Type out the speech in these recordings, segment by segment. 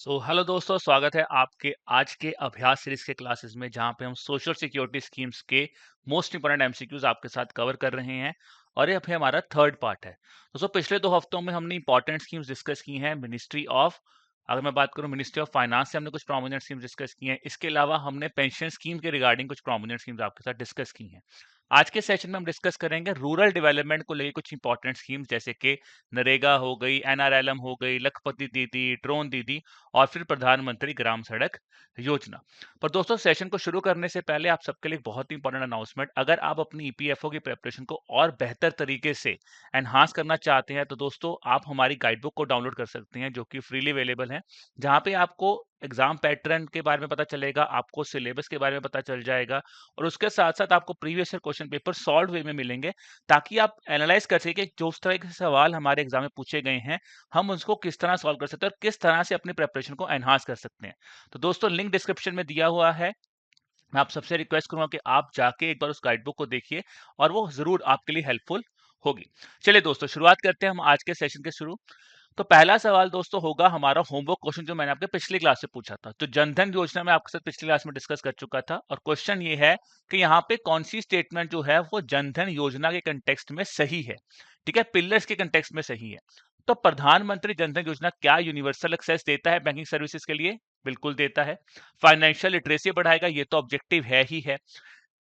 Hello दोस्तों, स्वागत है आपके आज के अभ्यास सीरीज के क्लासेस में, जहां पे हम सोशल सिक्योरिटी स्कीम्स के मोस्ट इंपोर्टेंट एमसीक्यूज आपके साथ कवर कर रहे हैं। और ये अभी हमारा थर्ड पार्ट है। दोस्तों, पिछले 2 हफ्तों में हमने इंपॉर्टेंट स्कीम्स डिस्कस की हैं। मिनिस्ट्री ऑफ अगर मैं बात करूं मिनिस्ट्री ऑफ फाइनेंस से हमने कुछ प्रोमिनेंट स्कीम्स डिस्कस की हैं। इसके अलावा हमने पेंशन स्कीम के रिगार्डिंग कुछ प्रोमिनेंट स्कीम्स आपके साथ डिस्कस की हैं। आज के सेशन में हम डिस्कस करेंगे रूरल डेवलपमेंट को लेकर कुछ इंपॉर्टेंट स्कीम्स, जैसे कि नरेगा हो गई, एनआरएलएम हो गई, लखपति दीदी, ड्रोन दीदी और फिर प्रधानमंत्री ग्राम सड़क योजना। पर दोस्तों, सेशन को शुरू करने से पहले आप सबके लिए बहुत ही इंपॉर्टेंट अनाउंसमेंट। अगर आप अपनी ईपीएफओ की प्रिपरेशन को और बेहतर तरीके से एनहांस करना चाहते हैं, तो दोस्तों आप हमारी गाइडबुक को डाउनलोड कर सकते हैं, जो कि फ्रीली अवेलेबल है। जहां पे आपको एग्जाम पैटर्न के बारे में पता चलेगा, आपको सिलेबस के बारे में पता चल जाएगा, और उसके साथ साथ आपको previous year question paper solve way में मिलेंगे, ताकि आप एनालाइज कर सके जो उस तरह के सवाल हमारे एग्जाम में पूछे गए हैं, हम उसको किस तरह सॉल्व कर सकते हैं और किस तरह से अपनी प्रिपरेशन को एनहांस कर सकते हैं। तो दोस्तों, लिंक डिस्क्रिप्शन में दिया हुआ है। मैं आप सबसे रिक्वेस्ट करूंगा कि आप जाके एक बार उस गाइडबुक को देखिए, और वो जरूर आपके लिए हेल्पफुल होगी। चलिए दोस्तों, शुरुआत करते हैं हम आज के सेशन के शुरू। तो पहला सवाल दोस्तों होगा हमारा होमवर्क क्वेश्चन, जो मैंने आपके पिछली क्लास से पूछा था। तो जनधन योजना में आपके साथ पिछली क्लास में डिस्कस कर चुका था, और क्वेश्चन ये है कि यहाँ पे कौन सी स्टेटमेंट जो है वो जनधन योजना के कंटेक्स्ट में सही है। ठीक है, पिलर्स के कंटेक्स्ट में सही है। तो प्रधानमंत्री जनधन योजना क्या यूनिवर्सल एक्सेस देता है बैंकिंग सर्विसेज के लिए? बिल्कुल देता है। फाइनेंशियल लिटरेसी बढ़ाएगा, ये तो ऑब्जेक्टिव है ही है।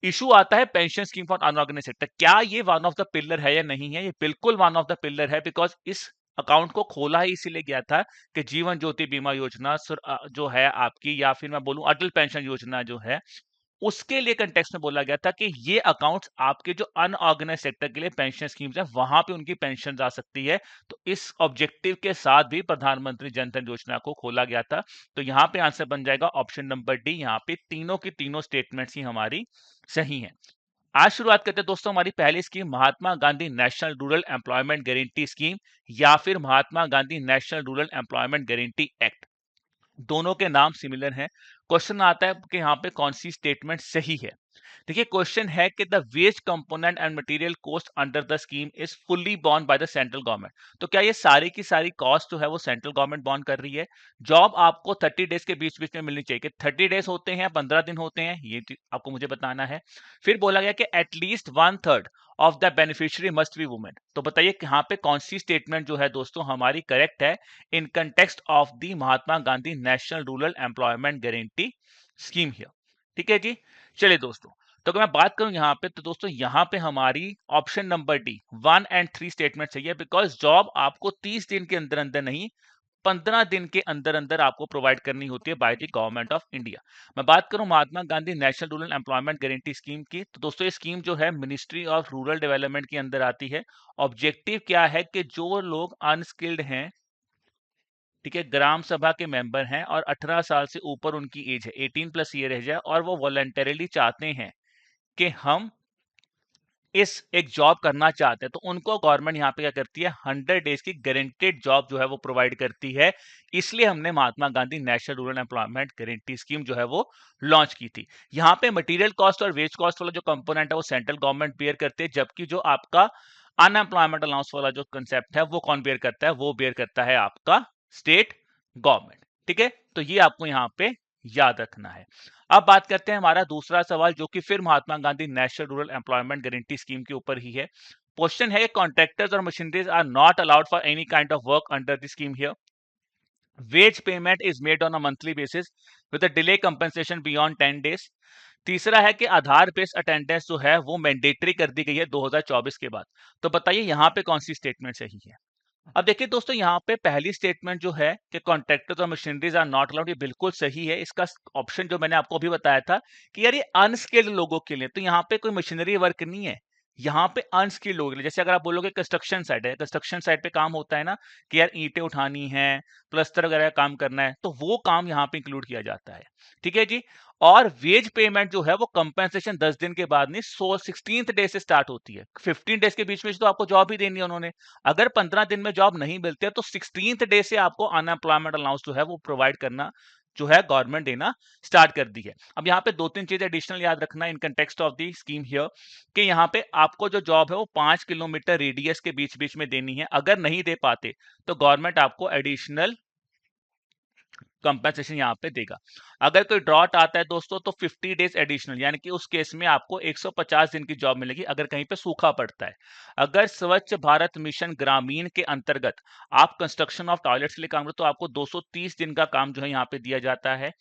इशू आता है pension scheme for unorganised sector, क्या ये वन ऑफ द पिलर है या नहीं है? ये बिल्कुल वन ऑफ द पिलर है, बिकॉज इस अकाउंट को खोला ही इसीलिए गया था कि जीवन ज्योति बीमा योजना जो है आपकी, या फिर मैं बोलूं अटल पेंशन योजना जो है, उसके लिए कंटेक्स्ट में बोला गया था कि ये अकाउंट्स आपके जो अनऑर्गेनाइज सेक्टर के लिए पेंशन स्कीम्स है, वहां पे उनकी पेंशन जा सकती है। तो इस ऑब्जेक्टिव के साथ भी प्रधानमंत्री जनधन योजना को खोला गया था। तो यहाँ पे आंसर बन जाएगा ऑप्शन नंबर डी। यहाँ पे तीनों की तीनों स्टेटमेंट्स ही हमारी सही हैं। आज शुरुआत करते हैं दोस्तों हमारी पहली scheme, Mahatma Gandhi national rural employment guarantee scheme, या फिर Mahatma Gandhi national rural employment guarantee act. दोनों के नाम सिमिलर हैं। क्वेश्चन आता है कि यहाँ पे कौन सी स्टेटमेंट सही है। देखिए, क्वेश्चन है कि the ways component and material cost under the scheme is fully born by the central government. तो क्या ये सारी की सारी कॉस्ट जो है वो सेंट्रल गवर्नमेंट बॉर्न कर रही है? जॉब आपको 30 डेज के बीच बीच में मिलनी चाहिए, कि 30 डेज होते हैं, 15 दिन होते हैं, ये आपको मुझे बताना है। फिर बोला गया कि at least 1/3 of the beneficiary must be women. तो बताइए यहाँ पे कौन सी स्टेटमेंट जो है दोस्तों हमारी करेक्ट है in context of the Mahatma Gandhi national rural employment guarantee scheme here. ठीक है जी। चलिए दोस्तों, तो अगर मैं बात करूं यहाँ पे, तो दोस्तों यहाँ पे हमारी ऑप्शन नंबर डी 1 और 3 स्टेटमेंट सही है, बिकॉज जॉब आपको 30 दिन के अंदर अंदर नहीं, 15 दिन के अंदर अंदर आपको प्रोवाइड करनी होती है by the government of India. मैं बात करूं Mahatma Gandhi national rural employment guarantee scheme की, तो दोस्तों ये स्कीम जो है मिनिस्ट्री ऑफ रूरल डेवलपमेंट के अंदर आती है। ऑब्जेक्टिव क्या है कि जो लोग अनस्किल्ड हैं, ठीक है, ग्राम सभा के मेंबर हैं और 18 साल से ऊपर उनकी एज है, 18+ ईयर एज है, और वो वॉलंटरीली चाहते हैं कि हम इस एक जॉब करना चाहते हैं, तो उनको गवर्नमेंट यहाँ पे क्या करती है, 100 डेज की गारंटेड जॉब जो है वो प्रोवाइड करती है। इसलिए हमने Mahatma Gandhi national rural employment guarantee scheme जो है वो लॉन्च की थी। यहाँ पे मटेरियल कॉस्ट और वेज कॉस्ट वाला जो कंपोनेंट है वो सेंट्रल गवर्नमेंट बेयर करती है, जबकि जो आपका अनएम्प्लॉयमेंट अलाउंस वाला जो कंसेप्ट है वो कौन बेयर करता है? वो बेयर करता है आपका स्टेट गवर्नमेंट। ठीक है, तो ये आपको यहाँ पे याद रखना है। अब बात करते हैं हमारा दूसरा सवाल, जो कि फिर Mahatma Gandhi national rural employment guarantee scheme के ऊपर ही है। क्वेश्चन है, कॉन्ट्रैक्टर्स और machineries are not allowed for any kind of work under the scheme here. Wage payment is made on a monthly basis with a delay compensation beyond 10 days. तीसरा है कि आधार based attendance जो है वो mandatory कर दी गई है 2024 के बाद। तो बताइए यहाँ पे कौन सी स्टेटमेंट सही है? अब देखिए दोस्तों, यहाँ पे पहली स्टेटमेंट जो है कि कॉन्ट्रैक्टर्स और मशीनरीज आर नॉट अलाउड, ये बिल्कुल सही है। इसका ऑप्शन जो मैंने आपको अभी बताया था कि यार ये अनस्किल्ड लोगों के लिए, तो यहाँ पे कोई मशीनरी वर्क नहीं है, यहाँ पे अनस्किल्ड लोगों के लिए। जैसे अगर आप बोलोगे कंस्ट्रक्शन साइट है, कंस्ट्रक्शन साइट पे काम होता है ना, कि यार ईंटें उठानी है, प्लस्तर वगैरह का काम करना है, तो वो काम यहाँ पे इंक्लूड किया जाता है। ठीक है जी। और वेज पेमेंट जो है वो कंपनसेशन 10 दिन के बाद नहीं, 16th डे से स्टार्ट होती है। 15 डेज के बीच में तो आपको जॉब ही देनी है उन्होंने। अगर 15 दिन में जॉब नहीं मिलती है, तो 16th डे से आपको अनएम्प्लॉयमेंट अलाउंस जो है वो प्रोवाइड करना जो है गवर्नमेंट देना स्टार्ट कर दी है। अब यहाँ पे 2-3 चीजें एडिशनल याद रखना in context of the scheme here, कि यहाँ पे आपको जो जॉब है वो 5 किलोमीटर रेडियस के बीच बीच में देनी है। अगर नहीं दे पाते तो गवर्नमेंट आपको एडिशनल कंपेंसेशन यहाँ पे देगा। अगर कोई ड्रॉट आता है दोस्तों तो 50 डेज एडिशनल, यानी कि उस केस में आपको 150 दिन की जॉब मिलेगी अगर कहीं पे सूखा पड़ता है। अगर स्वच्छ भारत मिशन ग्रामीण के अंतर्गत आप कंस्ट्रक्शन ऑफ टॉयलेट्स के लिए काम करते तो आपको 230 दिन का काम जो है यहाँ पे दिया जाता है।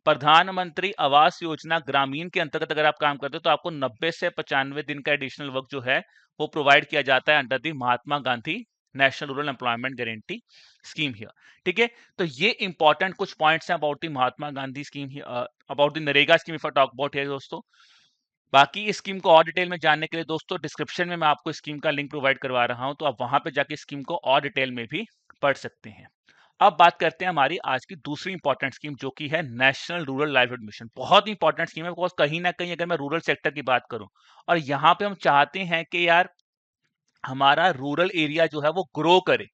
प्रधानमंत्री आवास योजना ग्रामीण के अंतर्गत अगर आप काम करते हो तो आपको 90 से 95 दिन का एडिशनल वर्क जो है वो प्रोवाइड किया जाता है under the Mahatma Gandhi national rural employment guarantee scheme here. ठीक है, तो ये इंपॉर्टेंट कुछ पॉइंट्स हैं about the Mahatma Gandhi scheme, about the NREGA scheme if I talk about here दोस्तों। बाकी इस स्कीम को और डिटेल में जानने के लिए दोस्तों डिस्क्रिप्शन में मैं आपको स्कीम का लिंक प्रोवाइड करवा रहा हूं, तो आप वहां पे जाके स्कीम को और डिटेल में भी पढ़ सकते हैं। अब बात करते हैं हमारी आज की दूसरी इंपॉर्टेंट स्कीम जो कि है नेशनल रूरल लाइवलीहुड मिशन। बहुत इंपॉर्टेंट स्कीम है बिकॉज कहीं ना कहीं अगर मैं रूरल सेक्टर की बात करूं और यहाँ पे हम चाहते हैं कि यार हमारा रूरल एरिया जो है वो ग्रो करे,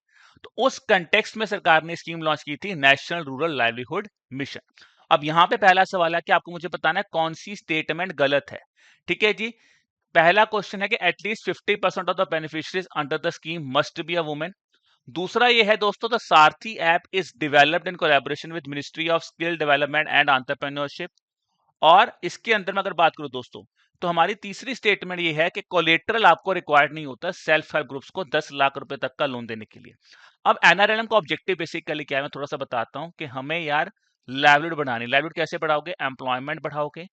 तो उस कंटेक्स्ट में सरकार ने स्कीम लॉन्च की थी नेशनल रूरल लाइवलीहुड मिशन। अब यहाँ पे पहला सवाल है कि आपको मुझे बताना है कौन सी स्टेटमेंट गलत है। ठीक है जी, पहला क्वेश्चन है कि at least 50% of the beneficiaries under the scheme must be a women. दूसरा ये है दोस्तों, the Sarathi app is developed in collaboration with ministry of skill development and entrepreneurship. और इसके अंदर में अगर बात करूं दोस्तों, तो हमारी तीसरी स्टेटमेंट ये है कि कोलेटरल आपको रिक्वायर्ड नहीं होता सेल्फ हेल्प ग्रुप्स को 10 लाख रुपए तक का लोन देने के लिए। अब एनआरएलएम का ऑब्जेक्टिव बेसिकली क्या है, मैं थोड़ा सा बताता हूं कि हमें यार लाइवलीहुड बढ़ानी। लाइवलीहुड कैसे बढ़ाओगे? एम्प्लॉयमेंट बढ़ाओगे,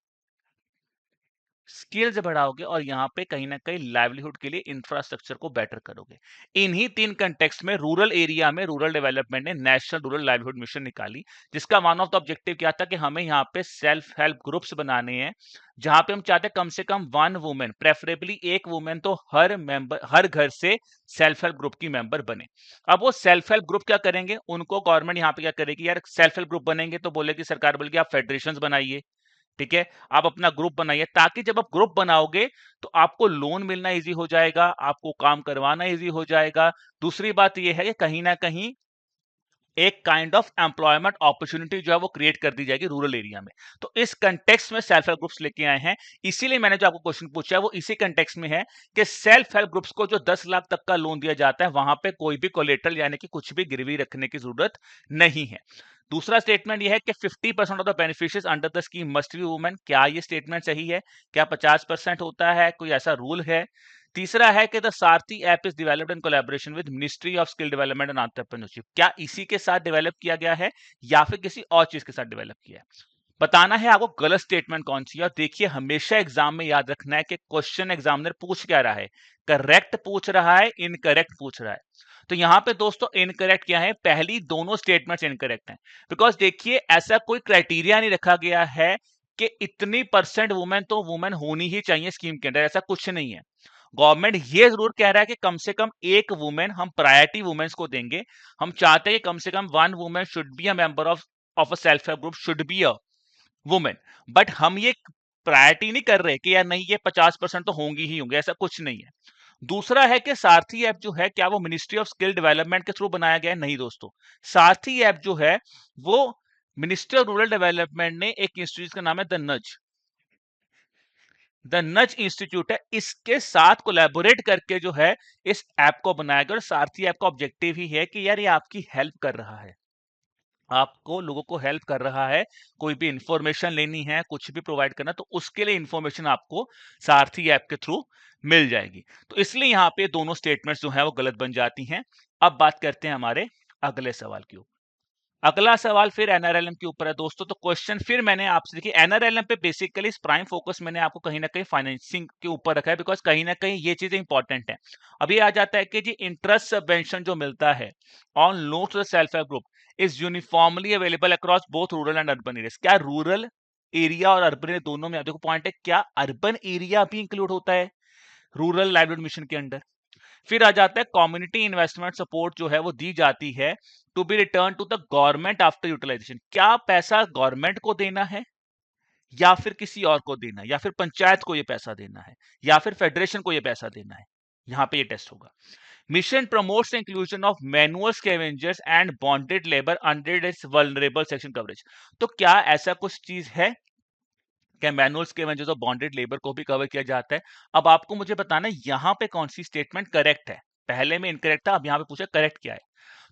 स्किल्स बढ़ाओगे और यहाँ पे कहीं ना कहीं लाइवलीहुड के लिए इंफ्रास्ट्रक्चर को बेटर करोगे। इन्हीं तीन कंटेक्स्ट में रूरल एरिया में रूरल डेवलपमेंट ने नेशनल रूरल लाइवलीहुड मिशन निकाली, जिसका वन ऑफ द ऑब्जेक्टिव क्या था कि हमें यहाँ पे सेल्फ हेल्प ग्रुप्स बनाने हैं, जहां पे हम चाहते हैं कम से कम वन वुमेन, प्रेफरेबली एक वुमेन तो हर मेंबर, हर घर से सेल्फ हेल्प ग्रुप की मेंबर बने। अब वो सेल्फ हेल्प ग्रुप क्या करेंगे, उनको गवर्नमेंट यहाँ पे क्या करेगी, यार सेल्फ हेल्प ग्रुप बनेंगे तो बोलेगी सरकार, बोलेगी आप फेडरेशन बनाइए। ठीक है, आप अपना ग्रुप बनाइए, ताकि जब आप ग्रुप बनाओगे तो आपको लोन मिलना इजी हो जाएगा, आपको काम करवाना इजी हो जाएगा। दूसरी बात यह है कि कहीं ना कहीं एक काइंड ऑफ एम्प्लॉयमेंट अपॉर्चुनिटी जो है वो क्रिएट कर दी जाएगी रूरल एरिया में। तो इस कंटेक्स्ट में सेल्फ हेल्प ग्रुप्स लेके आए हैं, इसीलिए मैंने जो आपको क्वेश्चन पूछा है वो इसी कंटेक्स्ट में है कि सेल्फ हेल्प ग्रुप्स को जो 10 लाख तक का लोन दिया जाता है वहां पे कोई भी कोलेटरल यानी कि कुछ भी गिरवी रखने की जरूरत नहीं है। दूसरा स्टेटमेंट यह है कि 50% of the beneficiaries under the scheme must be women. क्या ये स्टेटमेंट सही है? क्या 50% होता है? कोई ऐसा रूल है? तीसरा है कि the Sarathi app is developed in collaboration with ministry of skill development and entrepreneurship. क्या इसी के साथ डेवलप किया गया है या फिर किसी और चीज के साथ डेवलप किया है? बताना है आपको गलत स्टेटमेंट कौन सी है। और देखिए हमेशा एग्जाम में याद रखना है कि क्वेश्चन एग्जामिनर पूछ क्या रहा है, करेक्ट पूछ रहा है, इनकरेक्ट पूछ रहा है। तो यहां पे दोस्तों इनकरेक्ट क्या है, पहली दोनों स्टेटमेंट्स इनकरेक्ट हैं। बिकॉज देखिए ऐसा कोई क्राइटेरिया नहीं रखा गया है कि इतनी परसेंट वुमेन तो वुमेन होनी ही चाहिए स्कीम के अंदर, ऐसा कुछ नहीं है। गवर्नमेंट ये जरूर कह रहा है कि कम से कम एक वुमेन हम प्रायोरिटी वुमेन्स को देंगे। हम चाहते हैं कि कम से कम one women should be a member of a self help group, should be a women. But हम ये प्रायोरिटी नहीं कर रहे कि यार नहीं ये 50% तो होंगी ही होंगे, ऐसा कुछ नहीं है। दूसरा है कि सारथी ऐप जो है क्या वो मिनिस्ट्री ऑफ स्किल डेवलपमेंट के थ्रू बनाया गया है? नहीं दोस्तों, सारथी ऐप जो है वो मिनिस्ट्री ऑफ रूरल डेवलपमेंट ने एक इंस्टीट्यूट का नाम है द नज इंस्टीट्यूट है, इसके साथ कोलैबोरेट करके जो है इस ऐप को बनाया गया। और सारथी ऐप का ऑब्जेक्टिव ही है कि यार ये आपकी हेल्प कर रहा है, आपको लोगों को हेल्प कर रहा है, कोई भी इंफॉर्मेशन लेनी है, कुछ भी प्रोवाइड करना, तो उसके लिए इंफॉर्मेशन आपको सारथी ऐप के थ्रू मिल जाएगी। तो इसलिए यहाँ पे दोनों स्टेटमेंट्स जो है वो गलत बन जाती हैं। अब बात करते हैं हमारे अगले सवाल की ऊपर। अगला सवाल फिर एनआरएलएम के ऊपर है दोस्तों। तो क्वेश्चन फिर मैंने आपसे, देखिए एनआरएलएम पे बेसिकली प्राइम फोकस मैंने आपको कहीं ना कहीं फाइनेंसिंग के ऊपर रखा है, बिकॉज कहीं ना कहीं ये चीजें इंपॉर्टेंट है। अभी आ जाता है कि जी इंटरेस्ट सबवेंशन जो मिलता है on loan to the self help group is uniformly available across both rural and urban area. क्या रूरल एरिया और अर्बन एरिया दोनों में, देखो पॉइंट है, क्या अर्बन एरिया भी इंक्लूड होता है रूरल लाइवलीहुड मिशन के अंदर? फिर आ जाता है कम्युनिटी इन्वेस्टमेंट सपोर्ट जो है वो दी जाती है to be return to the government after utilisation. क्या पैसा गवर्नमेंट को देना है या फिर किसी और को देना है, या फिर पंचायत को ये पैसा देना है, या फिर फेडरेशन को ये पैसा देना है? यहां पे ये टेस्ट होगा। Mission promotes inclusion of manual scavengers and bonded labour under its vulnerable section coverage. तो क्या ऐसा कुछ चीज है क्या मैनुअल स्कैवेंजर्स और बॉन्डेड लेबर को भी कवर किया जाता है? अब आपको मुझे बताना है यहां पे कौन सी स्टेटमेंट करेक्ट है। पहले में इनकरेक्ट था, अब यहां पे पूछा करेक्ट क्या है।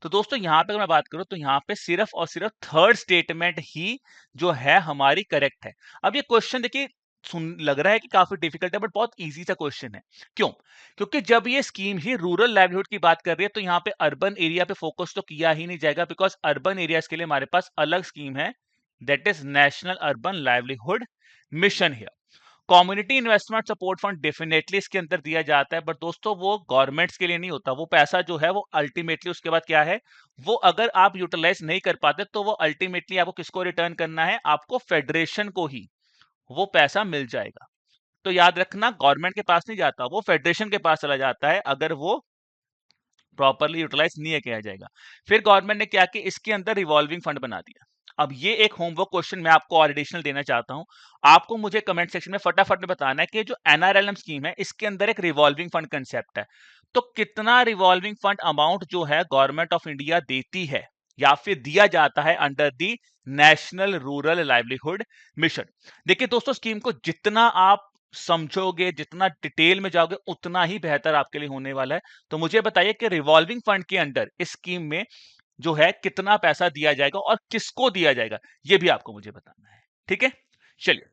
तो दोस्तों यहाँ पे अगर मैं बात करूं तो यहाँ पे सिर्फ और सिर्फ थर्ड स्टेटमेंट ही जो है हमारी करेक्ट है। अब ये क्वेश्चन देखिए सुन लग रहा है कि काफी डिफिकल्ट है, बट बहुत इजी सा क्वेश्चन है। क्यों? क्योंकि जब ये स्कीम ही रूरल लाइवलीहुड की बात कर रही है तो यहाँ पे अर्बन एरिया पे फोकस तो किया ही नहीं जाएगा, बिकॉज अर्बन एरियाज के लिए हमारे पास अलग स्कीम है, that is national urban livelihood mission here. Community investment support fund definitely इसके अंदर दिया जाता है, बट दोस्तों वो गवर्नमेंट्स के लिए नहीं होता। वो पैसा जो है वो अल्टीमेटली उसके बाद क्या है, वो अगर आप यूटिलाइज नहीं कर पाते तो वो अल्टीमेटली आपको किसको रिटर्न करना है, आपको फेडरेशन को ही वो पैसा मिल जाएगा। तो याद रखना, गवर्नमेंट के पास नहीं जाता, वो फेडरेशन के पास चला जाता है अगर वो प्रॉपर्ली यूटिलाइज नहीं किया जाएगा। फिर गवर्नमेंट ने क्या किया, इसके अंदर रिवॉल्विंग फंड बना दिया। अब ये एक होमवर्क क्वेश्चन मैं आपको और एडिशनल देना चाहता हूं। आपको मुझे कमेंट सेक्शन में फटाफट में बताना है कि जो एनआरएलएम स्कीम है इसके अंदर एक रिवॉल्विंग फंड कंसेप्ट है, तो कितना रिवॉल्विंग फंड अमाउंट जो है गवर्नमेंट ऑफ इंडिया देती है या फिर दिया जाता है under the national rural livelihood mission. देखिए दोस्तों, स्कीम को जितना आप समझोगे, जितना डिटेल में जाओगे, उतना ही बेहतर आपके लिए होने वाला है। तो मुझे बताइए कि रिवॉल्विंग फंड के अंडर इस स्कीम में जो है कितना पैसा दिया जाएगा और किसको दिया जाएगा, ये भी आपको मुझे बताना है। ठीक है, चलिए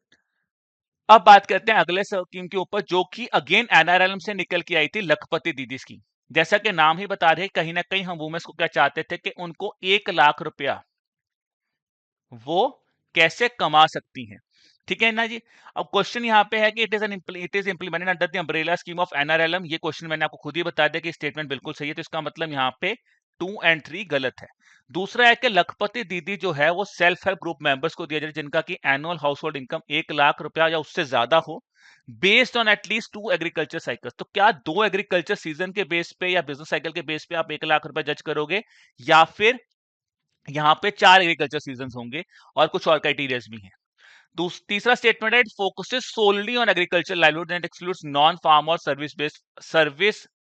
अब बात करते हैं अगले स्कीम के ऊपर, जो कि अगेन एनआरएलएम से निकल के आई थी, लखपति दीदी स्कीम। जैसा कि नाम ही बता रहे, कहीं ना कहीं हम वुमेन्स को क्या चाहते थे कि उनको 1 लाख रुपया वो कैसे कमा सकती हैं। ठीक है ना जी। अब क्वेश्चन यहाँ पे है कि it is implemented under the umbrella scheme of NRLM. ये क्वेश्चन मैंने आपको खुद ही बता दिया कि स्टेटमेंट बिल्कुल सही है, तो इसका मतलब यहाँ पे 2 और 3 गलत है। दूसरा है कि लखपति दीदी जो है वो सेल्फ हेल्प ग्रुप मेंबर्स को दिया जाए जिनका की annual house hold income 1 lakh रुपया या उससे ज्यादा हो, based on at least 2 agriculture cycles. तो क्या 2 एग्रीकल्चर सीजन के बेस पे या बिजनेस साइकिल के बेस पे आप 1 लाख रुपया जज करोगे, या फिर यहाँ पे 4 एग्रीकल्चर सीजन होंगे और कुछ और क्राइटेरियाज भी हैं। तीसरा स्टेटमेंट है, it focuses solely on agriculture livelihood and excludes non farm और service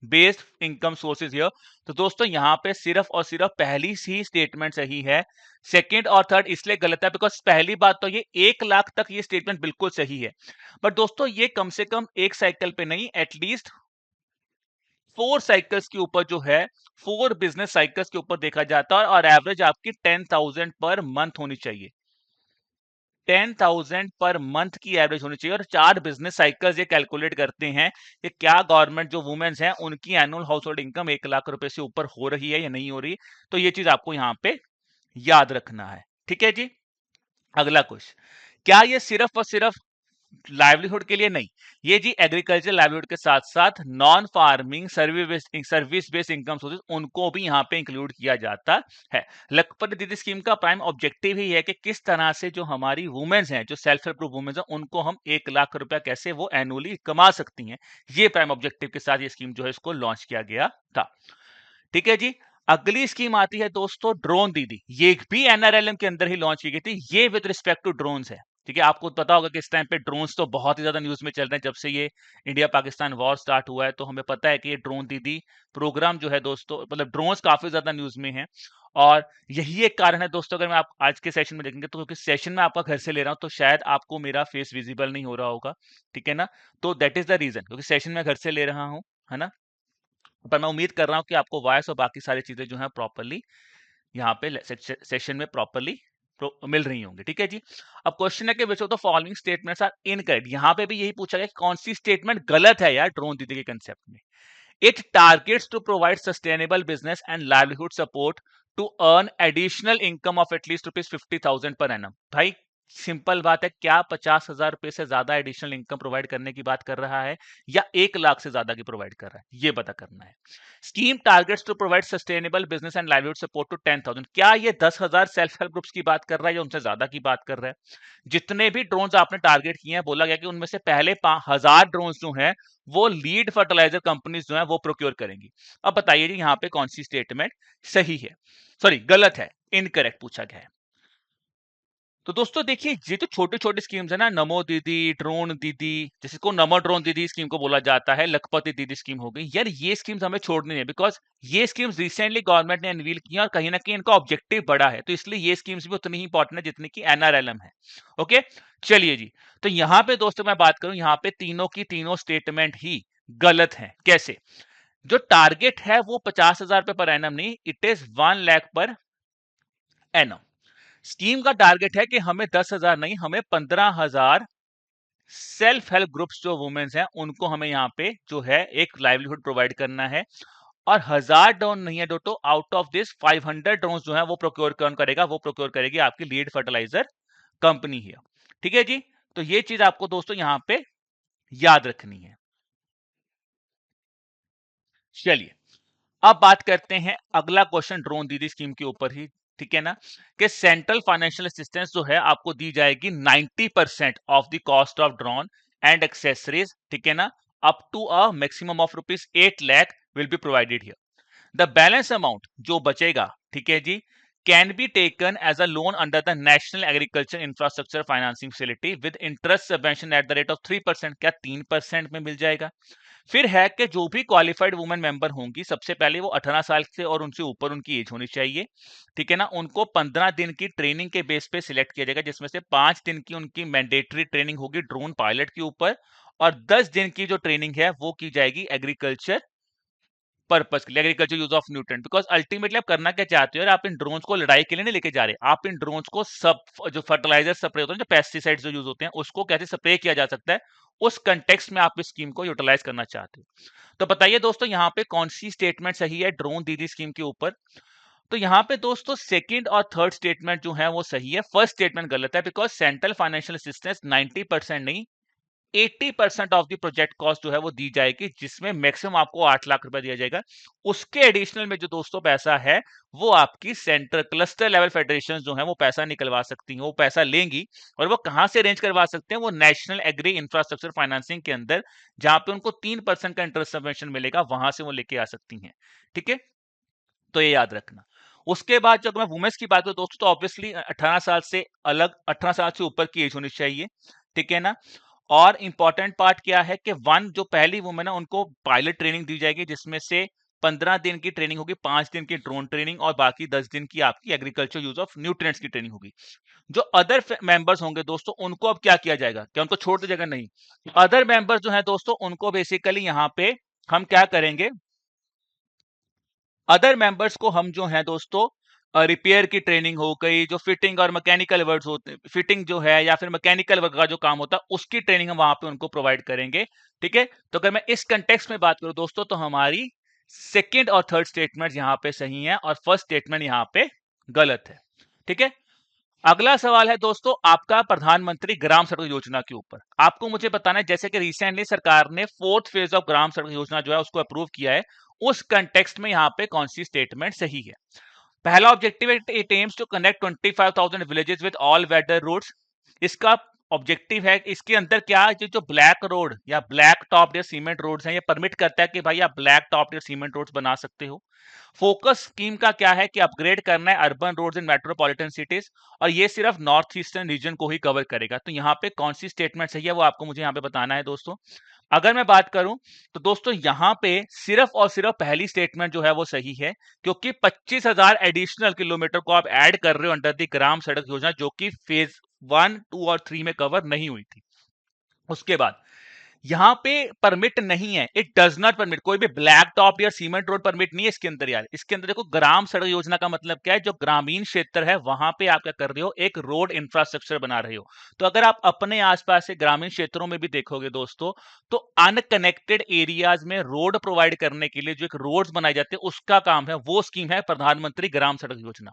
based income sources here. तो दोस्तों यहाँ पे सिर्फ और सिर्फ पहली ही स्टेटमेंट सही है, सेकंड और थर्ड इसलिए गलत है बिकॉज पहली बात तो ये 1 लाख तक ये स्टेटमेंट बिल्कुल सही है, बट दोस्तों ये कम से कम एक साइकिल पे नहीं, एटलीस्ट 4 साइकिल्स के ऊपर जो है, 4 बिजनेस साइकिल्स के ऊपर देखा जाता है, और एवरेज आपकी 10,000 पर मंथ होनी चाहिए। 10,000 पर मंथ की एवरेज होनी चाहिए, और 4 बिजनेस साइकिल्स ये कैलकुलेट करते हैं कि क्या गवर्नमेंट जो वुमेन्स हैं उनकी annual house hold income 1 lakh रुपए से ऊपर हो रही है या नहीं हो रही। तो ये चीज आपको यहाँ पे याद रखना है। ठीक है जी। अगला क्वेश्चन, क्या ये सिर्फ और सिर्फ लाइवलीहुड के लिए नहीं, ये जी एग्रीकल्चर लाइवलीहुड के साथ साथ non farming service based income sources उनको भी यहाँ पे इंक्लूड किया जाता है। लखपति दीदी स्कीम का प्राइम ऑब्जेक्टिव ही है कि किस तरह से जो हमारी वुमेन्स हैं, जो सेल्फ हेल्प ग्रुप वुमेन्स हैं, उनको हम 1 लाख रुपया कैसे वो एनुअली कमा सकती हैं। ये प्राइम ऑब्जेक्टिव के साथ ये स्कीम जो है इसको लॉन्च किया गया था। ठीक है जी। अगली स्कीम आती है दोस्तों ड्रोन दीदी, ये भी एनआरएलएम के अंदर ही लॉन्च की गई थी। ये विद रिस्पेक्ट टू ड्रोन्स है। ठीक है, आपको पता होगा कि इस टाइम पे ड्रोन्स तो बहुत ही ज्यादा न्यूज में चल रहे हैं, जब से ये इंडिया पाकिस्तान वॉर स्टार्ट हुआ है, तो हमें पता है कि ये ड्रोन दीदी प्रोग्राम जो है दोस्तों, मतलब ड्रोन्स काफी ज्यादा न्यूज में है। और यही एक कारण है दोस्तों, अगर मैं आप आज के सेशन में देखेंगे तो, क्योंकि सेशन में आपका घर से ले रहा हूं तो शायद आपको मेरा फेस विजिबल नहीं हो रहा होगा। ठीक है ना, तो दैट इज द रीजन, क्योंकि सेशन में घर से ले रहा हूं, है ना। पर मैं उम्मीद कर रहा हूं कि आपको वॉइस और बाकी सारी चीजें जो है प्रॉपरली यहाँ पे सेशन में प्रॉपरली मिल रही होंगी। ठीक है जी। अब क्वेश्चन है कि which of the following statements are incorrect. यहाँ पे भी यही पूछा गया कि कौन सी स्टेटमेंट गलत है यार ड्रोन दीदी के कंसेप्ट में। It targets to provide sustainable business and livelihood support to earn additional income of at least ₹50,000 per annum. भाई सिंपल बात है, क्या 50,000 रुपए से ज्यादा एडिशनल इनकम प्रोवाइड करने की बात कर रहा है, या 1 लाख से ज्यादा की प्रोवाइड कर रहा है, ये पता करना है। Scheme targets to provide sustainable business and livelihood support to 10,000। क्या ये 10,000 सेल्फ हेल्प ग्रुप्स की बात कर रहा है या उनसे ज्यादा की बात कर रहा है। जितने भी ड्रोन्स आपने टारगेट किए हैं, बोला गया कि उनमें से पहले 1000 ड्रोन्स जो हैं वो लीड फर्टिलाइजर कंपनीज जो है वो प्रोक्योर करेंगी। अब बताइए जी यहाँ पे कौन सी स्टेटमेंट सही है, सॉरी गलत है, इनकरेक्ट पूछा गया है। तो दोस्तों देखिए, ये तो छोटे छोटे स्कीम्स है ना, नमो दीदी, ड्रोन दीदी, जैसे को नमो ड्रोन दीदी स्कीम को बोला जाता है, लखपति दीदी स्कीम हो गई यार, ये स्कीम्स हमें छोड़नी है, बिकॉज ये स्कीम्स रिसेंटली गवर्नमेंट ने अनवील की और कहीं ना कहीं इनका ऑब्जेक्टिव बड़ा है, तो इसलिए ये स्कीम्स भी उतनी ही इंपॉर्टेंट है जितनी की एनआरएलएम है। ओके, चलिए जी। तो यहाँ पे दोस्तों मैं बात करूं, यहाँ पे तीनों की तीनों स्टेटमेंट ही गलत है। कैसे? जो टारगेट है वो 50,000 रुपए पर एनम नहीं, it is 1 lakh per annum. Scheme का टारगेट है कि हमें 10,000 नहीं, हमें 15,000 सेल्फ हेल्प ग्रुप्स जो वुमेन्स हैं उनको हमें यहाँ पे जो है एक लाइवलीहुड प्रोवाइड करना है। और 1,000 ड्रोन नहीं है दोस्तों, आउट ऑफ दिस 500 ड्रोन जो है वो प्रोक्योर कौन करेगा, वो प्रोक्योर करेगी आपकी लीड फर्टिलाइजर कंपनी है। ठीक है जी, तो ये चीज आपको दोस्तों यहाँ पे याद रखनी है। चलिए अब बात करते हैं अगला क्वेश्चन ड्रोन दीदी स्कीम के ऊपर ही, ठीक है ना, कि सेंट्रल फाइनेंशियल असिस्टेंस जो है आपको दी जाएगी 90% of the cost of drone and accessories, ठीक है ना, up to a maximum of rupees 8 lakh will be provided here. The balance amount जो बचेगा, ठीक है जी, can be taken as a loan under the national agriculture infrastructure financing facility with interest subvention at the rate of 3%। क्या 3% में मिल जाएगा? फिर है कि जो भी क्वालिफाइड वुमेन मेंबर होंगी, सबसे पहले वो 18 साल से और उनसे ऊपर उनकी एज होनी चाहिए, ठीक है ना, उनको 15 दिन की ट्रेनिंग के बेस पे सिलेक्ट किया जाएगा, जिसमें से 5 दिन की उनकी मैंडेटरी ट्रेनिंग होगी ड्रोन पायलट के ऊपर, और 10 दिन की जो ट्रेनिंग है वो की जाएगी एग्रीकल्चर पर्पस के लिए, agriculture use of nutrient. Because ultimately आप करना क्या चाहते हो, आप इन ड्रोन्स को लड़ाई के लिए नहीं लेके जा रहे, आप इन ड्रोन्स को सब जो फर्टिलाइजर स्प्रे होते हैं, जो पेस्टिसाइड्स जो यूज होते हैं, उसको कैसे स्प्रे किया जा सकता है, उस कंटेक्स्ट में आप इस स्कीम को यूटिलाइज करना चाहते हो। तो बताइए दोस्तों यहाँ पे कौन सी स्टेटमेंट सही है ड्रोन दीदी स्कीम के ऊपर? तो यहाँ पे दोस्तों सेकंड और थर्ड स्टेटमेंट जो है वो सही है, फर्स्ट स्टेटमेंट गलत है, बिकॉज सेंट्रल फाइनेंशियल असिस्टेंस 90% नहीं, 80% ऑफ द प्रोजेक्ट कॉस्ट जो है वो दी जाएगी, जिसमें मैक्सिमम आपको 8 लाख रुपए दिया जाएगा। उसके एडिशनल में जो दोस्तों पैसा है वो आपकी सेंटर क्लस्टर लेवल फेडरेशन जो है वो पैसा निकलवा सकती हैं, वो पैसा लेंगी। और वो कहां से अरेंज करवा सकते हैं? वो नेशनल एग्री इंफ्रास्ट्रक्चर फाइनेंसिंग के अंदर, जहां पे उनको 3% का इंटरेस्ट सबवेंशन मिलेगा, वहां से वो लेके आ सकती हैं। ठीक है, तो ये याद रखना। उसके बाद जब मैं वुमेन्स की बात करूं दोस्तों, तो ऑब्वियसली 18 साल से अलग 18 साल से ऊपर की एज होनी चाहिए, ठीक है ना। और इंपॉर्टेंट पार्ट क्या है कि वन जो पहली वुमेन है उनको पायलट ट्रेनिंग दी जाएगी, जिसमें से 15 दिन की ट्रेनिंग होगी, 5 दिन की ड्रोन ट्रेनिंग और बाकी 10 दिन की आपकी एग्रीकल्चर यूज ऑफ न्यूट्रिएंट्स की ट्रेनिंग होगी। जो अदर मेंबर्स होंगे दोस्तों, उनको अब क्या किया जाएगा? क्या उनको छोड़ दिया जाएगा? नहीं, अदर मेंबर्स जो है दोस्तों, उनको बेसिकली यहाँ पे हम क्या करेंगे, अदर मेंबर्स को हम जो है दोस्तों रिपेयर की ट्रेनिंग हो गई, जो फिटिंग और मैकेनिकल वर्क्स होते हैं, फिटिंग जो है या फिर मैकेनिकल वर्क का जो काम होता है, उसकी ट्रेनिंग हम वहां पे उनको प्रोवाइड करेंगे। ठीक है, तो अगर मैं इस कंटेक्स्ट में बात करूं दोस्तों, तो हमारी सेकंड और थर्ड स्टेटमेंट यहां पे सही है और फर्स्ट स्टेटमेंट यहां पे गलत है। ठीक है, अगला सवाल है दोस्तों आपका प्रधानमंत्री ग्राम सड़क योजना के ऊपर। आपको मुझे बताना है, जैसे कि रिसेंटली सरकार ने 4th phase of Gram Sadak योजना जो है उसको अप्रूव किया है, उस कंटेक्स्ट में यहाँ पे कौन सी स्टेटमेंट सही है? पहला ऑब्जेक्टिव है, it aims to connect 25,000 villages with all weather roads. इसका ऑब्जेक्टिव है, इसके अंदर क्या है, जो ब्लैक रोड या ब्लैक टॉप या सीमेंट रोड्स हैं, ये परमिट करता है कि भाई आप ब्लैक टॉप या सीमेंट रोड्स बना सकते हो। फोकस स्कीम का क्या है कि अपग्रेड करना है urban roads in metropolitan cities, और ये सिर्फ नॉर्थ ईस्टर्न रीजन को ही कवर करेगा। तो यहाँ पे कौन सी स्टेटमेंट सही है वो आपको मुझे यहाँ पे बताना है दोस्तों। अगर मैं बात करूं तो दोस्तों यहाँ पे सिर्फ और सिर्फ पहली स्टेटमेंट जो है वो सही है, क्योंकि 25,000 एडिशनल किलोमीटर को आप ऐड कर रहे हो अंडर द ग्राम सड़क योजना, जो कि फेज 1, 2 और 3 में कवर नहीं हुई थी। उसके बाद यहां पे परमिट नहीं है, इट डज नॉट परमिट, कोई भी ब्लैक टॉप या सीमेंट रोड परमिट नहीं है इसके अंदर यार। इसके अंदर देखो, ग्राम सड़क योजना का मतलब क्या है, जो ग्रामीण क्षेत्र है वहां पे आप क्या कर रहे हो, एक रोड इंफ्रास्ट्रक्चर बना रहे हो। तो अगर आप अपने आसपास से ग्रामीण क्षेत्रों में भी देखोगे दोस्तों, तो अनकनेक्टेड एरियाज में रोड प्रोवाइड करने के लिए जो एक रोड्स बनाए जाते हैं, उसका काम है, वो स्कीम है प्रधानमंत्री ग्राम सड़क योजना।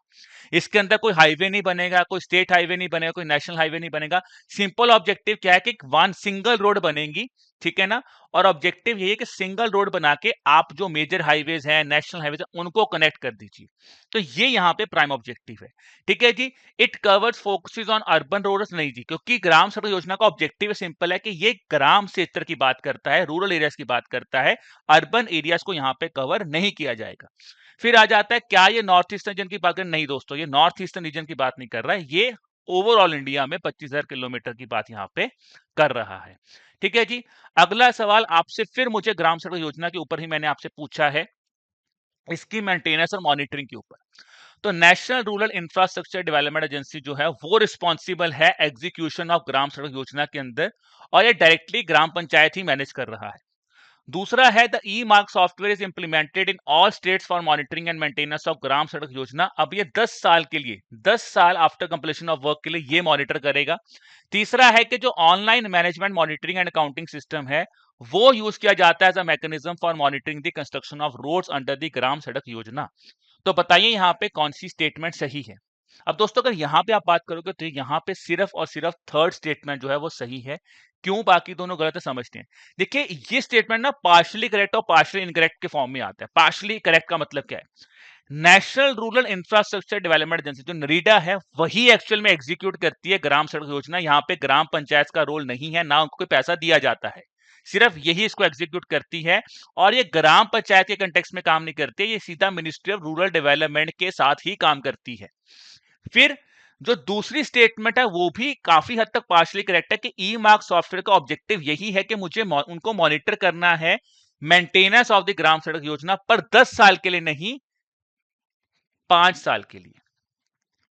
इसके अंदर कोई हाईवे नहीं बनेगा, कोई स्टेट हाईवे नहीं बनेगा, कोई नेशनल हाईवे नहीं बनेगा। सिंपल ऑब्जेक्टिव क्या है कि वन सिंगल रोड बनेगी, ठीक है ना। और ऑब्जेक्टिव यही है कि सिंगल रोड बना के आप जो मेजर हाईवेज हैं, नेशनल हाईवेज हैं, उनको कनेक्ट कर दीजिए। तो ये यहाँ पे प्राइम ऑब्जेक्टिव है। ठीक है जी, it covers focuses on urban roads नहीं जी, क्योंकि ग्राम सड़क योजना का ऑब्जेक्टिव सिंपल है कि ये ग्राम क्षेत्र की बात करता है, रूरल एरियाज की बात करता है, अर्बन एरियाज को यहाँ पे कवर नहीं किया जाएगा। फिर आ जाता है क्या ये नॉर्थ ईस्टर्न रीजन की बात कर? नहीं दोस्तों, ये नॉर्थ ईस्टर्न रीजन की बात नहीं कर रहा है, ये ओवरऑल इंडिया में 25,000 किलोमीटर की बात यहाँ पे कर रहा है। ठीक है जी, अगला सवाल आपसे फिर मुझे ग्राम सड़क योजना के ऊपर ही मैंने आपसे पूछा है, इसकी मेंटेनेंस और मॉनिटरिंग के ऊपर। तो national rural infrastructure development agency जो है वो रिस्पॉन्सिबल है एग्जीक्यूशन ऑफ ग्राम सड़क योजना के अंदर, और ये डायरेक्टली ग्राम पंचायत ही मैनेज कर रहा है। दूसरा है the e Marg software is implemented in all states for monitoring and maintenance of Gram Sadak Yojana. अब ये 10 साल के लिए, 10 साल आफ्टर कंप्लीशन ऑफ वर्क के लिए ये मॉनिटर करेगा। तीसरा है कि जो online management monitoring and accounting system है वो यूज किया जाता है as a mechanism for monitoring the construction of roads under the Gram Sadak Yojana. तो बताइए यहाँ पे कौन सी स्टेटमेंट सही है। अब दोस्तों अगर यहाँ पे आप बात करोगे तो यहाँ पे सिर्फ और सिर्फ थर्ड स्टेटमेंट जो है वो सही है। क्यों बाकी दोनों गलत है समझते हैं। देखिए ये स्टेटमेंट ना पार्शियली करेक्ट और पार्शियली इनकरेक्ट के फॉर्म में आता है। पार्शियली करेक्ट का मतलब क्या है, national rural infrastructure development agency जो नरीडा है वही एक्चुअल में एग्जीक्यूट करती है ग्राम सड़क योजना। यहाँ पे ग्राम पंचायत का रोल नहीं है, ना उनको कोई पैसा दिया जाता है, सिर्फ यही इसको एग्जीक्यूट करती है। और ये ग्राम पंचायत के कंटेक्स्ट में काम नहीं करती है, ये सीधा मिनिस्ट्री ऑफ रूरल डेवलपमेंट के साथ ही काम करती है। फिर जो दूसरी स्टेटमेंट है वो भी काफी हद तक पार्शियली करेक्ट है कि ई मार्क सॉफ्टवेयर का ऑब्जेक्टिव यही है कि मुझे उनको मॉनिटर करना है maintenance of the Gram Sadak योजना, पर 10 साल के लिए नहीं, 5 साल के लिए।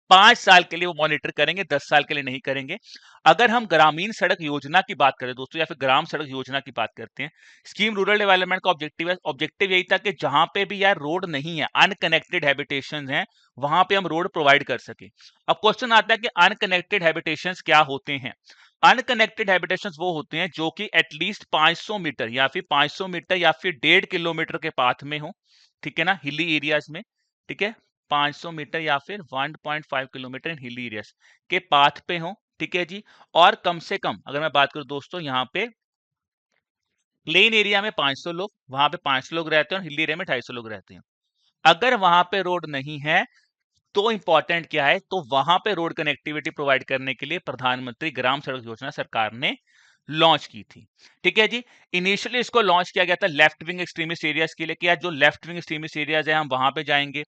5 साल के लिए वो मॉनिटर करेंगे, 10 साल के लिए नहीं करेंगे। अगर हम ग्रामीण सड़क योजना की बात करें दोस्तों, या फिर ग्राम सड़क योजना की बात करते हैं, स्कीम रूरल डेवलपमेंट का ऑब्जेक्टिव है, ऑब्जेक्टिव यही था कि जहां पे भी यार रोड नहीं है, अनकनेक्टेड हैबिटेशंस हैं, वहां पे हम रोड प्रोवाइड कर सके। अब क्वेश्चन आता है कि अनकनेक्टेड हैबिटेशंस क्या होते हैं। अनकनेक्टेड हैबिटेशंस वो होते हैं जो कि एटलीस्ट 500 मीटर या फिर 500 मीटर या फिर 1.5 किलोमीटर के पाथ में हो, ठीक है ना, हिली एरियाज में, ठीक है, 500 मीटर या फिर 1.5 किलोमीटर इन हिली एरियाज के पाथ पे हो, ठीक है जी। और कम से कम अगर मैं बात करूं दोस्तों, यहाँ पे प्लेन एरिया में 500 लोग, वहां पे 500 लोग रहते हैं और हिली एरिया में 250 लोग रहते हैं। अगर वहां पे रोड नहीं है तो इंपॉर्टेंट क्या है, तो वहां पे रोड कनेक्टिविटी प्रोवाइड करने के लिए प्रधानमंत्री ग्राम सड़क योजना सरकार ने लॉन्च की थी, ठीक है जी। इनिशियली इसको लॉन्च किया गया था लेफ्ट विंग एक्सट्रीमिस्ट एरियाज के लिए, कि जो लेफ्ट विंग एक्सट्रीमिस्ट एरियाज है हम वहां पे जाएंगे।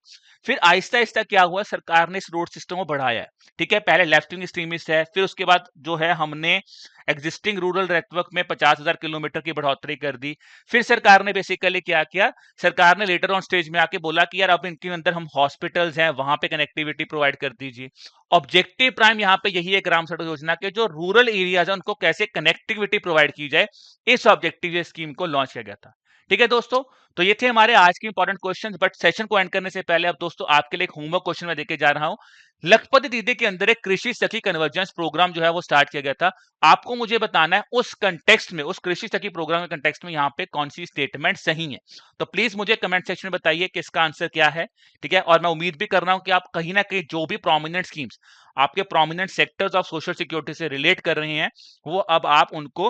फिर आहिस्ता आहिस्ता क्या हुआ, सरकार ने इस रोड सिस्टम को बढ़ाया है, ठीक है। पहले लेफ्ट विंग एक्सट्रीमिस्ट है, फिर उसके बाद जो है हमने एग्जिस्टिंग रूरल नेटवर्क में 50,000 किलोमीटर की बढ़ोतरी कर दी। फिर सरकार ने बेसिकली क्या किया, सरकार ने लेटर ऑन स्टेज में आके बोला कि यार अब इनके अंदर हम हॉस्पिटल्स हैं वहां पे कनेक्टिविटी प्रोवाइड कर दीजिए। ऑब्जेक्टिव प्राइम यहाँ पे यही है ग्राम सड़क योजना के, जो रूरल एरियाज है उनको कैसे कनेक्टिविटी प्रोवाइड की जाए, इस ऑब्जेक्टिव स्कीम को लॉन्च किया गया था, ठीक है दोस्तों। तो ये थे हमारे आज के इंपॉर्टेंट क्वेश्चंस। बट सेशन को एंड करने से पहले अब दोस्तों आपके लिए एक होमवर्क क्वेश्चन मैं देके जा रहा हूं। लखपति दीदी के अंदर एक कृषि सखी कन्वर्जेंस प्रोग्राम जो है वो स्टार्ट किया गया था। आपको मुझे बताना है उस कंटेक्स्ट में, उस कृषि सखी प्रोग्राम के कंटेक्स्ट में यहाँ पे कौन सी स्टेटमेंट सही है। तो प्लीज मुझे कमेंट सेक्शन में बताइए कि इसका आंसर क्या है, ठीक है। और मैं उम्मीद भी कर रहा हूं कि आप कहीं ना कहीं जो भी प्रोमिनेंट स्कीम्स आपके prominent sectors of social security से रिलेट कर रहे हैं, वो अब आप उनको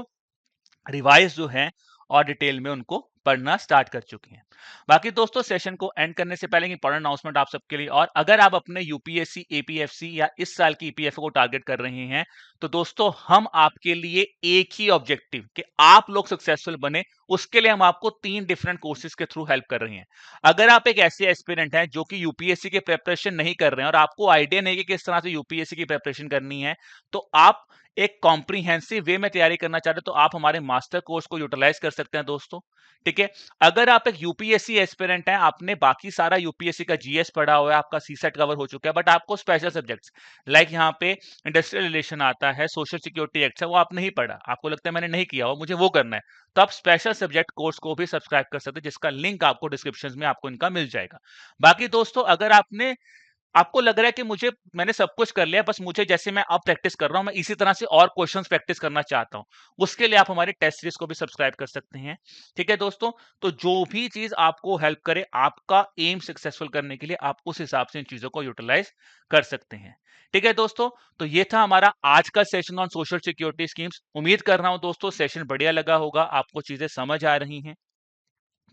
रिवाइज जो है और डिटेल में उनको पढ़ना स्टार्ट कर चुके हैं। बाकी दोस्तों सेशन को एंड करने से पहले इंपॉर्टेंट अनाउंसमेंट आप सबके लिए, और अगर आप अपने यूपीएससी, एपीएफसी या इस साल की ईपीएफओ को टारगेट कर रहे हैं, तो दोस्तों हम आपके लिए एक ही ऑब्जेक्टिव कि आप लोग सक्सेसफुल बने, उसके लिए हम आपको 3 डिफरेंट कोर्सेज के थ्रू हेल्प कर रहे हैं। अगर आप एक ऐसे एस्पिरेंट हैं जो कि यूपीएससी की प्रिपरेशन नहीं कर रहे हैं और आपको आइडिया नहीं कि किस तरह से यूपीएससी की प्रिपरेशन करनी है, तो आप एक कॉम्प्रिहेंसिव वे में तैयारी करना चाहते हैं, तो आप हमारे मास्टर कोर्स को यूटिलाइज कर सकते हैं दोस्तों, ठीक है। अगर आप एक यूपीएससी एस्पिरेंट हैं, आपने बाकी सारा यूपीएससी का जीएस पढ़ा हुआ है, आपका सीसेट कवर हो चुका है, बट आपको स्पेशल सब्जेक्ट्स लाइक यहाँ पे इंडस्ट्रियल रिलेशन आता है, सोशल सिक्योरिटी एक्ट है, वो आप नहीं पढ़ा, आपको लगता है मैंने नहीं किया, मुझे वो करना है, तो आप स्पेशल सब्जेक्ट कोर्स को भी सब्सक्राइब कर सकते हैं, जिसका लिंक आपको डिस्क्रिप्शन में आपको इनका मिल जाएगा। बाकी दोस्तों अगर आपको लग रहा है कि मैंने सब कुछ कर लिया, बस मुझे जैसे मैं अब प्रैक्टिस कर रहा हूं, मैं इसी तरह से और क्वेश्चंस प्रैक्टिस करना चाहता हूं, उसके लिए आप हमारे टेस्ट सीरीज को भी सब्सक्राइब कर सकते हैं, ठीक है दोस्तों। तो जो भी चीज आपको हेल्प करे आपका एम सक्सेसफुल करने के लिए, आप उस हिसाब से इन चीजों को यूटिलाइज कर सकते हैं, ठीक है दोस्तों। तो ये था हमारा आज का session on social security schemes. उम्मीद कर रहा हूं दोस्तों सेशन बढ़िया लगा होगा, आपको चीजें समझ आ रही हैं।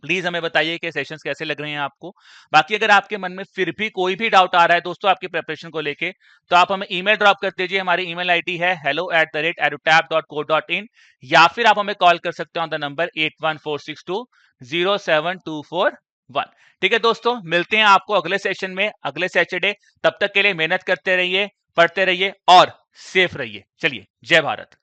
प्लीज हमें बताइए कि सेशंस कैसे लग रहे हैं आपको। बाकी अगर आपके मन में फिर भी कोई भी डाउट आ रहा है दोस्तों आपकी प्रिपरेशन को लेके, तो आप हमें ईमेल ड्रॉप कर दीजिए। हमारी ईमेल आईडी है hello@edutap.co.in, या फिर आप हमें कॉल कर सकते हैं ऑन द नंबर 8146207241। ठीक है दोस्तों, मिलते हैं आपको अगले सेशन में अगले सैटरडे। तब तक के लिए मेहनत करते रहिए, पढ़ते रहिए और सेफ रहिए। चलिए, जय भारत।